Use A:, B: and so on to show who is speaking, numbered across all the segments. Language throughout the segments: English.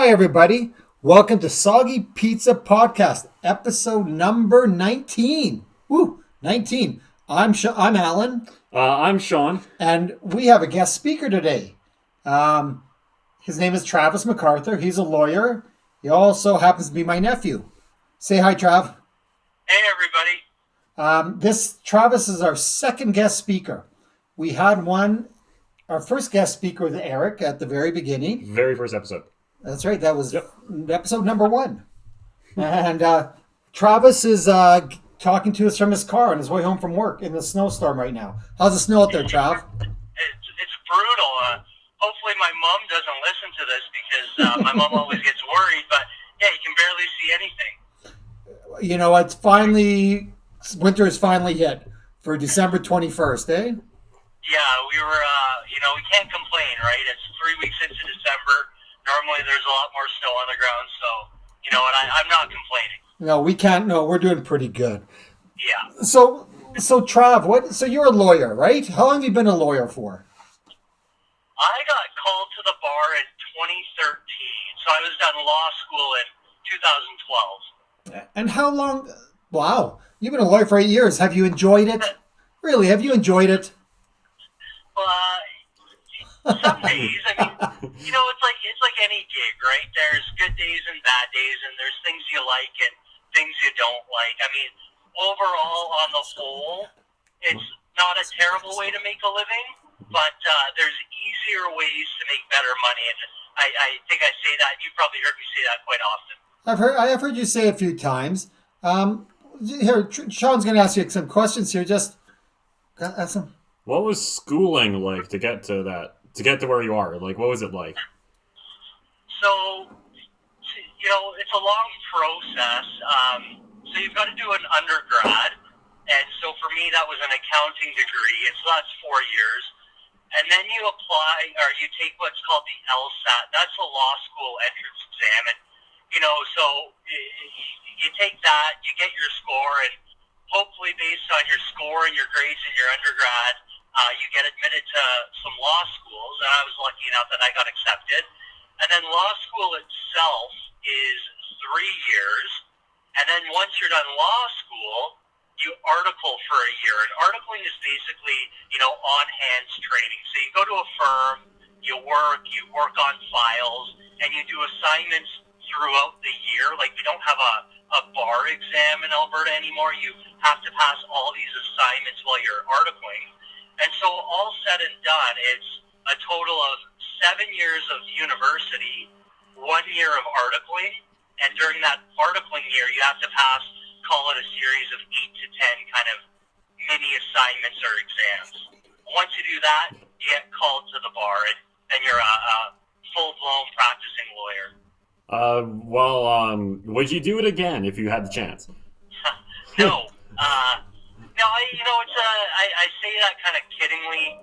A: Hi, everybody. Welcome to Soggy Pizza Podcast, episode number 19. Woo, 19. I'm Alan,
B: I'm Sean.
A: and we have a guest speaker today. His name is Travis MacArthur. He's a lawyer. He also happens to be my nephew. Say hi, Trav.
C: Hey, everybody.
A: This Travis is our second guest speaker. We had our first guest speaker was Eric at the very beginning.
B: Very first episode.
A: That's right. That was episode number 1. And Travis is talking to us from his car on his way home from work in the snowstorm right now. How's the snow out there, Trav?
C: It's brutal. Hopefully my mom doesn't listen to this because my mom always gets worried, but yeah, you can barely see anything.
A: You know, winter is finally hit for December 21st, eh?
C: Yeah, we can't complain, right? It's 3 weeks into December. Normally there's a lot more snow on the ground, so, you know what, I'm not complaining.
A: No, we can't. No, we're doing pretty good.
C: Yeah.
A: So Trav, so you're a lawyer, right? How long have you been a lawyer for?
C: I got called to the bar in 2013, so I was done law school in 2012.
A: And how long? Wow, you've been a lawyer for 8 years. Have you enjoyed it? Really, have you enjoyed it?
C: Some days, I mean, it's like any gig, right? There's good days and bad days, and there's things you like and things you don't like. I mean, overall, on the whole, it's not a terrible way to make a living, but there's easier ways to make better money, and I think I say that. You've probably heard me say that quite often.
A: I've heard you say a few times. Here, Sean's going to ask you some questions here. Just ask him.
B: What was schooling like to get to that? To get to where you are? Like, what was it like?
C: So, it's a long process. So you've got to do an undergrad. And so for me, that was an accounting degree. And so that's 4 years. And then you apply, or you take what's called the LSAT. That's a law school entrance exam. And, so you take that, you get your score, and hopefully based on your score and your grades in your undergrad, you get admitted to some law schools, and I was lucky enough that I got accepted. And then law school itself is 3 years, and then once you're done law school, you article for a year. And articling is basically, on-hands training. So you go to a firm, you work on files, and you do assignments throughout the year. Like, we don't have a bar exam in Alberta anymore. You have to pass all these assignments while you're articling. And so all said and done, it's a total of 7 years of university, 1 year of articling, and during that articling year, you have to pass, call it a series of 8 to 10 kind of mini assignments or exams. Once you do that, you get called to the bar, and then you're a full-blown practicing lawyer.
B: Would you do it again if you had the chance?
C: No. No, I say that kind of kiddingly.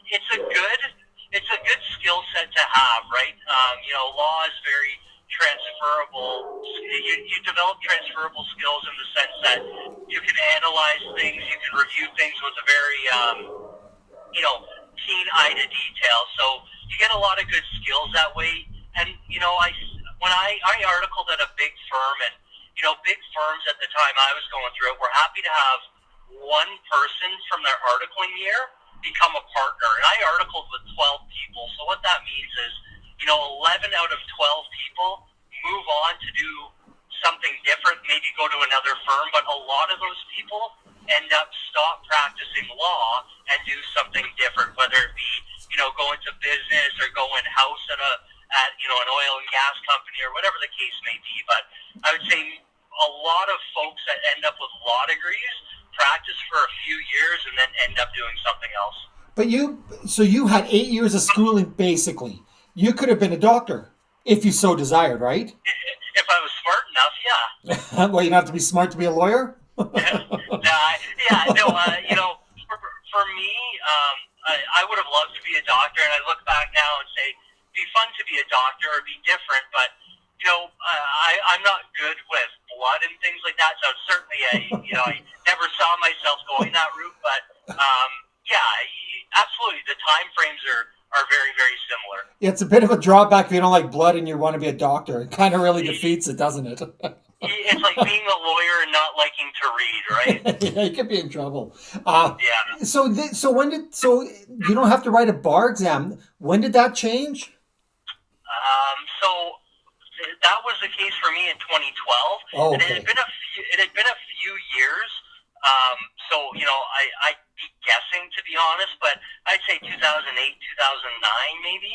C: It's a good skill set to have, right? Law is very transferable. You develop transferable skills in the sense that you can analyze things, you can review things with a very, keen eye to detail. So you get a lot of good skills that way. And, when I articled at a big firm, and, big firms at the time I was going through it were happy to have one person from their articling year become a partner. And I articled with 12 people. So what that means is, 11 out of 12 people move on to do something different, maybe go to another firm, but a lot of those people end up stop practicing law and do something different, whether it be, go into business or go in house at an oil and gas company or whatever the case may be. But I would say a lot of folks that end up with law degrees practice for a few years and then end up doing something else.
A: But you had 8 years of schooling, basically. You could have been a doctor if you so desired, right?
C: If I was smart enough, yeah.
A: Well, you don't have to be smart to be a lawyer?
C: For me, I would have loved to be a doctor, and I look back now and say, it'd be fun to be a doctor or be different, but, I'm not good with blood and things like that, so certainly, I never saw myself going that route, but, absolutely, the time frames are are very, very similar.
A: It's a bit of a drawback if you don't like blood and you want to be a doctor. It kind of really defeats it, doesn't it?
C: It's like being a lawyer and not liking to read, right?
A: Yeah, you could be in trouble.
C: Yeah.
A: So you don't have to write a bar exam. When did that change?
C: So that was the case for me in 2012.
A: Oh,
C: And
A: okay.
C: it had been a few years. So I'd be guessing, to be honest, but I'd say 2008, 2009, maybe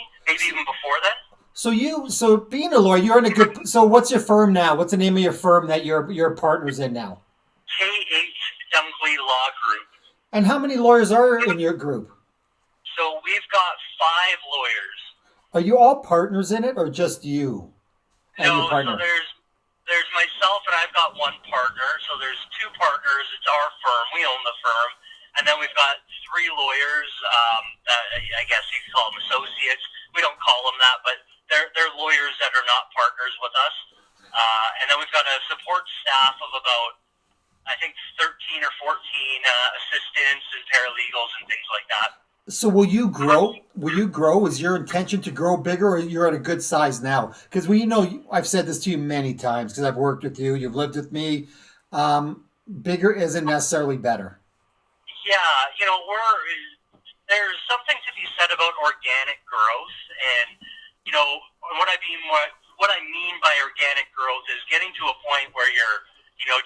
C: even before then.
A: So being a lawyer, you're in a good. So what's your firm now? What's the name of your firm that your partner's in now?
C: KH Dunkley Law Group.
A: And how many lawyers are in your group?
C: So we've got 5 lawyers.
A: Are you all partners in it, or just you and your
C: No,
A: partner?
C: so there's myself and I've got one partner. So there's 2 partners. It's our firm. We own the firm, and then we've got 3 lawyers. That I guess you could call them associates. We don't call them that, but they're lawyers that are not partners with us. And then we've got a support staff of about, I think, 13 or 14 assistants and paralegals and things like that.
A: So will you grow? Will you grow? Is your intention to grow bigger, or you're at a good size now? Because I've said this to you many times because I've worked with you. You've lived with me. Bigger isn't necessarily better.
C: Yeah, there's something to be said about organic growth, and what I mean by organic growth is getting to a point where you're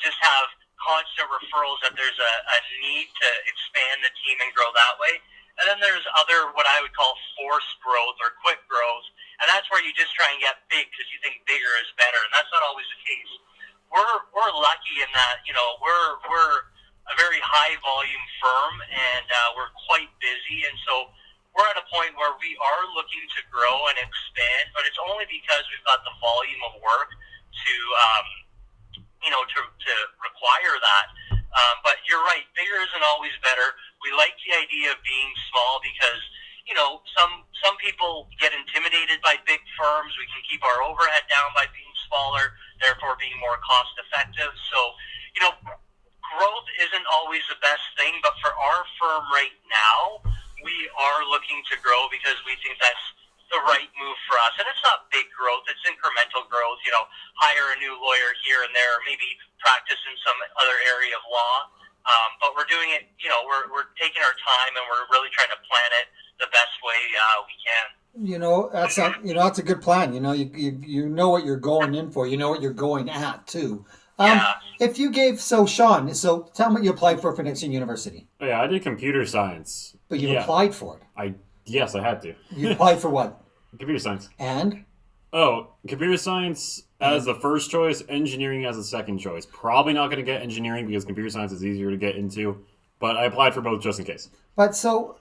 C: just have constant referrals that there's a need to expand the team and grow that way. And then there's other, what I would call forced growth or quick growth. And that's where you just try and get big because you think bigger is better. And that's not always the case. We're lucky in that, we're a very high volume firm, and we're quite busy. And so we're at a point where we are looking to grow and expand, but it's only because we've got the volume of work to require that. But you're right, bigger isn't always better. We like the idea of being small because, some people get intimidated by big firms. We can keep our overhead down by being smaller, therefore being more cost effective. So, growth isn't always the best thing, but for our firm right now, we are looking to grow because we think that's the right move for us. And it's not big growth, it's incremental growth, hire a new lawyer here and there, maybe practice in some other area of law. But we're doing it, we're taking our time and we're really trying to plan it the best way we can.
A: That's a good plan. You know what you're going in for. You know what you're going at too.
C: Yeah.
A: If you gave Sean, tell me what you applied for next year university.
B: Oh, yeah, I did computer science.
A: But you applied for it.
B: Yes, I had to.
A: You applied for what?
B: Computer science.
A: And?
B: Oh, computer science as the first choice, engineering as the second choice. Probably not going to get engineering because computer science is easier to get into, but I applied for both just in case.
A: But so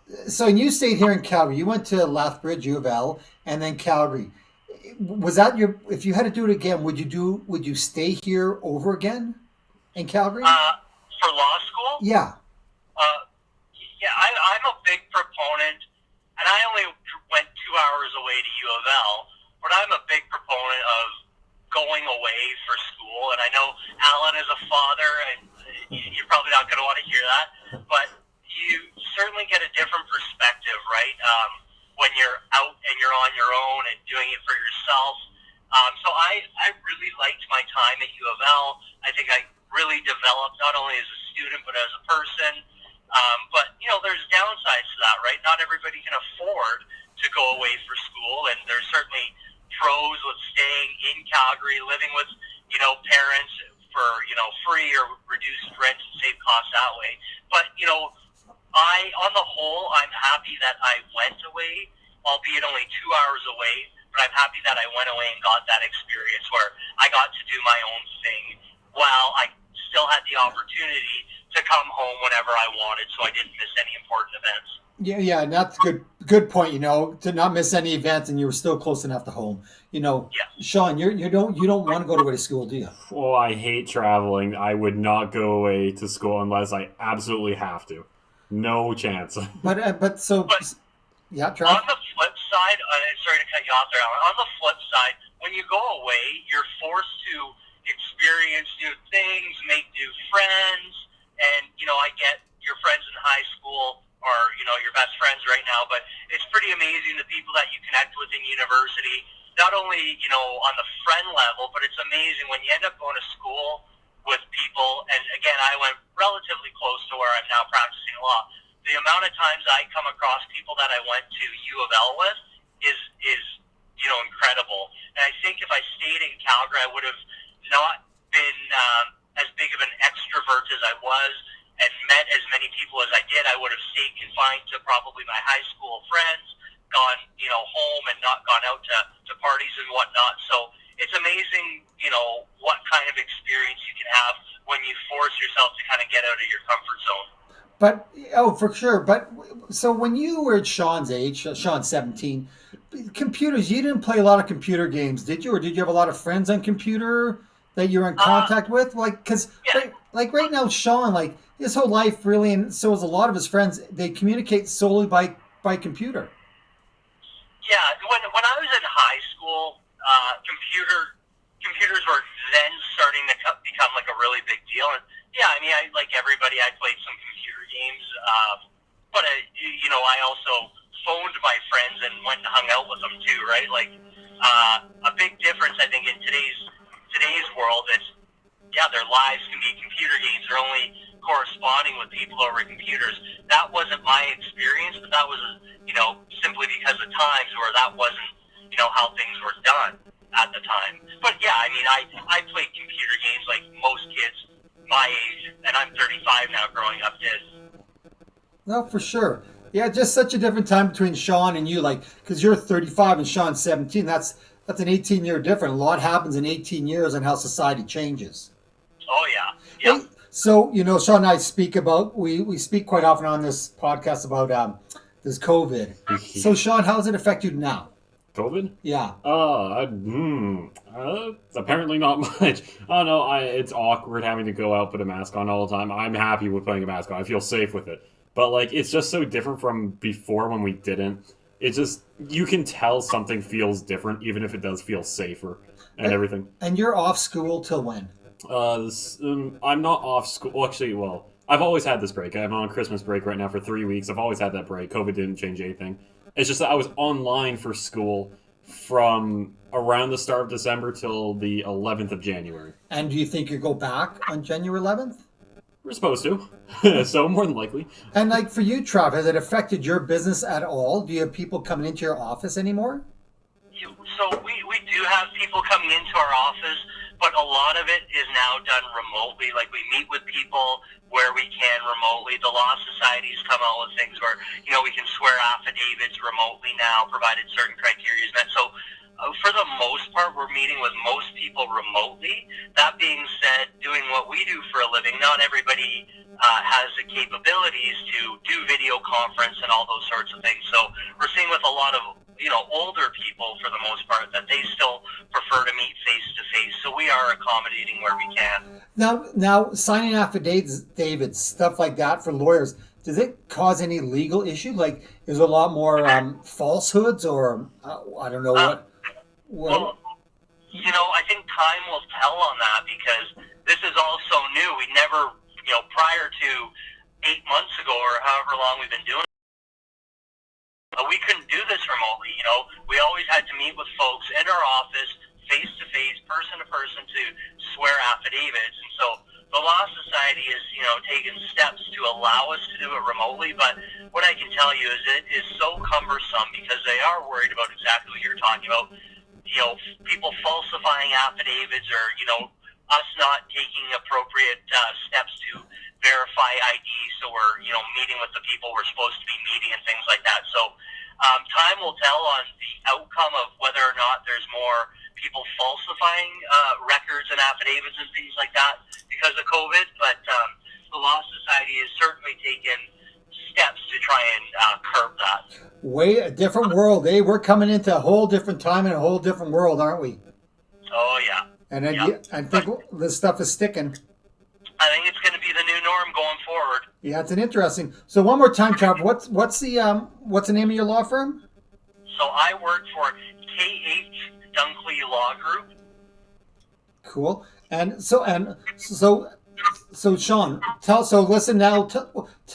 A: you stayed here in Calgary. You went to Lethbridge, U of L, and then Calgary. Was that if you had to do it again, would you stay here over again in Calgary?
C: For law school?
A: Yeah.
C: I'm a big proponent, and I only went 2 hours away to U of L, but I'm a big proponent of going away for school. And I know Alan is a father, and you're probably not going to want to hear that, but you certainly get a different perspective, right? When you're out and you're on your own and doing it for yourself. So I really liked my time at U of L. I think I really developed not only as a student but as a person. But there's downsides to that, right? Not everybody can afford to go away for school, and there's certainly pros with staying in Calgary, living with parents for free or reduced rent and save costs that way. But on the whole, I'm happy that I went away, albeit only 2 hours away. But I'm happy that I went away and got that experience where I got to do my own thing while I still had the opportunity to come home whenever I wanted, so I didn't miss any important events.
A: Yeah, and that's a good point. To not miss any events, and you were still close enough to home.
C: Yeah.
A: Sean, you don't want to go away to school, do you?
B: Oh, I hate traveling. I would not go away to school unless I absolutely have to. No chance.
A: But yeah, Trav.
C: On the flip side, sorry to cut you off there, Alan. On the flip side, when you go away, you're forced to experience new things, make new friends, and I get your friends in high school are your best friends right now, but it's pretty pretty amazing the people that you connect with in university. Not only, on the friend level, but it's amazing when you end up going to school with people. And again, I went relatively close to where I'm now practicing law. The amount of times I come across people that I went to U of L with is incredible. And I think if I stayed in Calgary, I would have not been as big of an extrovert as I was and met as many people as I did. I would have stayed confined to probably my high school friends, gone, home and not gone out to parties and whatnot. So it's amazing, what kind of experience you can have when you force yourself to kind of get out of your comfort zone.
A: But for sure. But so when you were at Sean's age, Sean's 17, computers, you didn't play a lot of computer games, did you? Or did you have a lot of friends on computer that you were in contact with? Like, because
C: Yeah.
A: right now, Sean, like his whole life really, and so is a lot of his friends, they communicate solely by computer.
C: Yeah, when I was in high school, computers were then starting to become like a really big deal. And yeah, I mean, like everybody, I played some computer games, but I also phoned my friends and went and hung out with them too, right? Like a big difference, I think, in today's world is their lives can be computer games. They're only corresponding with people over computers. That wasn't my experience, but that was, simply because of times where that wasn't, how things were done at the time. But yeah, I mean, I played computer games like most kids my age, and I'm 35 now growing up did.
A: No, for sure. Yeah, just such a different time between Sean and you, like, because you're 35 and Sean's 17. That's an 18-year difference. A lot happens in 18 years on how society changes.
C: Oh, yeah. Yep.
A: Hey, so, Sean and I speak about, we speak quite often on this podcast about this COVID. So, Sean, how does it affect you now?
B: COVID?
A: Yeah.
B: Apparently not much. I don't know. It's awkward having to go out, put a mask on all the time. I'm happy with putting a mask on. I feel safe with it. But, like, it's just so different from before when we didn't. It's just, you can tell something feels different, even if it does feel safer and everything.
A: And you're off school till when?
B: I'm not off school. Well, actually, I've always had this break. I'm on Christmas break right now for 3 weeks. I've always had that break. COVID didn't change anything. It's just that I was online for school from around the start of December till the 11th of January.
A: And do you think you go back on January 11th?
B: We're supposed to. So, more than likely.
A: And like for you, Trav, has it affected your business at all? Do you have people coming into your office anymore?
C: So we do have people coming into our office, but a lot of it is now done remotely. Like we meet with people where we can remotely. The Law Society's come out with things where, we can swear affidavits remotely now, provided certain criteria is met. So for the most part, we're meeting with most people remotely. That being said, doing what we do for a living, not everybody has the capabilities to do video conference and all those sorts of things. So we're seeing with a lot of older people, for the most part, that they still prefer to meet face to face. So we are accommodating where we can.
A: Now, signing affidavits, David, stuff like that for lawyers, does it cause any legal issue? Like, is there a lot more falsehoods, or I don't know what?
C: Well, I think time will tell on that because this is all so new. We never, prior to 8 months ago or however long we've been doing. We couldn't do this remotely, We always had to meet with folks in our office, face-to-face, person-to-person, to swear affidavits. And so the Law Society is, taking steps to allow us to do it remotely. But what I can tell you is it is so cumbersome because they are worried about exactly what you're talking about. People falsifying affidavits or, us not taking appropriate steps to verify ID. So we're, meeting with the people we're supposed to be meeting and things like that. So time will tell on the outcome of whether or not there's more people falsifying records and affidavits and things like that because of COVID. But the Law Society has certainly taken steps to try and curb that.
A: Way a different world, eh? We're coming into a whole different time and a whole different world, aren't we?
C: Oh, yeah.
A: And I think this stuff is sticking.
C: I think it's going to be the new norm going forward.
A: Yeah, it's an interesting. So one more time, Trav, what's the name of your law firm?
C: So I work for K.H. Dunkley Law Group.
A: Cool. And so Sean, listen now.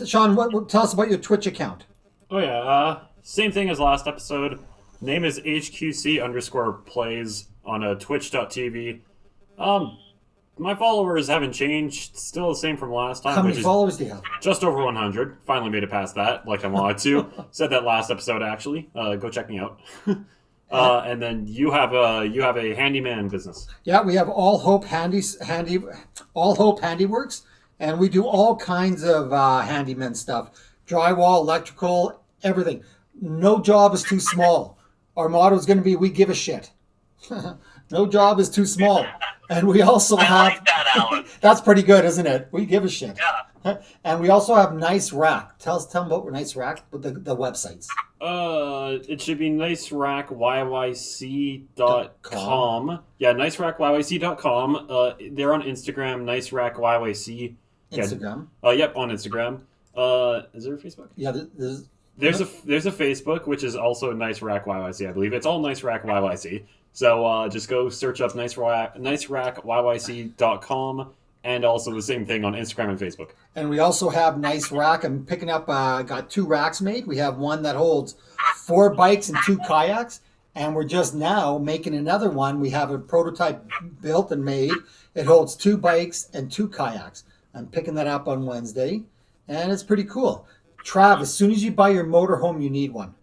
A: Sean, tell us about your Twitch account.
B: Oh, yeah. Same thing as last episode. Name is HQC_plays on twitch.tv. My followers haven't changed. Still the same from last time.
A: How many
B: which is
A: followers do you have?
B: just over 100. Finally made it past that, like I wanted to. Said that last episode, actually. Go check me out. And then you have a handyman business.
A: Yeah, we have All Hope Handiworks, and we do all kinds of handyman stuff: drywall, electrical, everything. No job is too small. Our motto is going to be: we give a shit. No job is too small. And we also
C: I
A: have
C: like that, Alan.
A: that's pretty good, isn't it? We give a shit.
C: Yeah.
A: And we also have Nice Rack. Tell them about Nice Rack with the websites.
B: It should be nicerackyyc.com. Yeah, nicerackyyc.com. They're on Instagram, nicerackyyc.
A: Instagram.
B: Yep, on Instagram. Is there a Facebook?
A: Yeah,
B: There's a Facebook, which is also Nice Rack YYC, I believe. It's all Nice Rack YYC. So just go search up nicerackyyc.com, and also the same thing on Instagram and Facebook.
A: And we also have Nice Rack. I'm picking up, got 2 racks made. We have one that holds 4 bikes and 2 kayaks. And we're just now making another one. We have a prototype built and made. It holds 2 bikes and 2 kayaks. I'm picking that up on Wednesday. And it's pretty cool. Trav, as soon as you buy your motorhome, you need one.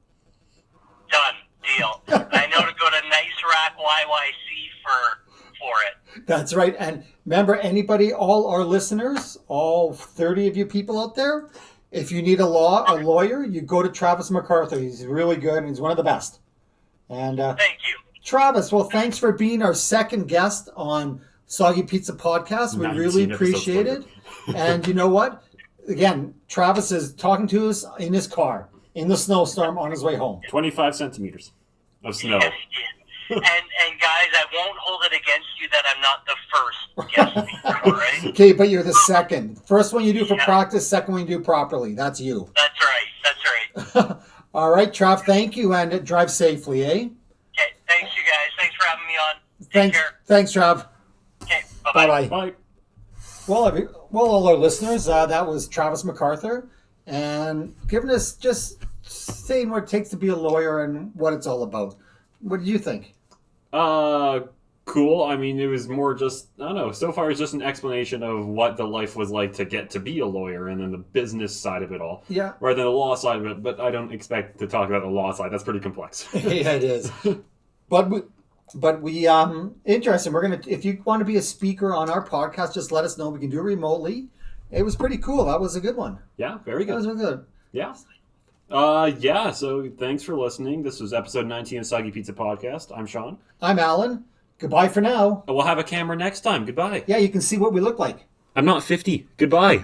C: Done. Deal. I know to go to Nice Rack YYC for it.
A: That's right. And remember, anybody, all our listeners, all 30 of you people out there, if you need a lawyer, you go to Travis MacArthur. He's really good and he's one of the best. And
C: Thank you.
A: Travis, well, thanks for being our second guest on Soggy Pizza Podcast. We really
B: 19
A: appreciate it.
B: episodes
A: And you know what? Again, Travis is talking to us in his car in the snowstorm on his way home.
B: 25 centimeters of snow.
C: Yes, yes. And guys, I won't hold it against you that I'm not the first guest speaker, all right?
A: Okay, but you're the second. First one you do for practice, second one you do properly. That's you.
C: That's right. That's right.
A: All right, Trav, thank you, and drive safely, eh?
C: Okay, thanks, you guys. Thanks for having me on. Take care.
A: Thanks, Trav.
C: Okay, bye-bye.
A: Bye-bye.
B: Bye.
A: Well, all our listeners, that was Travis MacArthur, and giving us just saying what it takes to be a lawyer and what it's all about. What do you think?
B: Cool. I mean, it was more just, I don't know, so far it's just an explanation of what the life was like to get to be a lawyer and then the business side of it all.
A: Yeah.
B: Rather than the law side of it, but I don't expect to talk about the law side. That's pretty complex.
A: Yeah, it is. But we interesting. We're gonna, if you want to be a speaker on our podcast, just let us know. We can do it remotely. It was pretty cool. That was a good one.
B: Yeah, very
A: That
B: good.
A: was really good.
B: Yeah. Yeah, so thanks for listening. This was episode 19 of Soggy Pizza Podcast. I'm Sean.
A: I'm Alan. Goodbye for now.
B: We'll have a camera next time. Goodbye.
A: Yeah, you can see what we look like.
B: I'm not 50. Goodbye.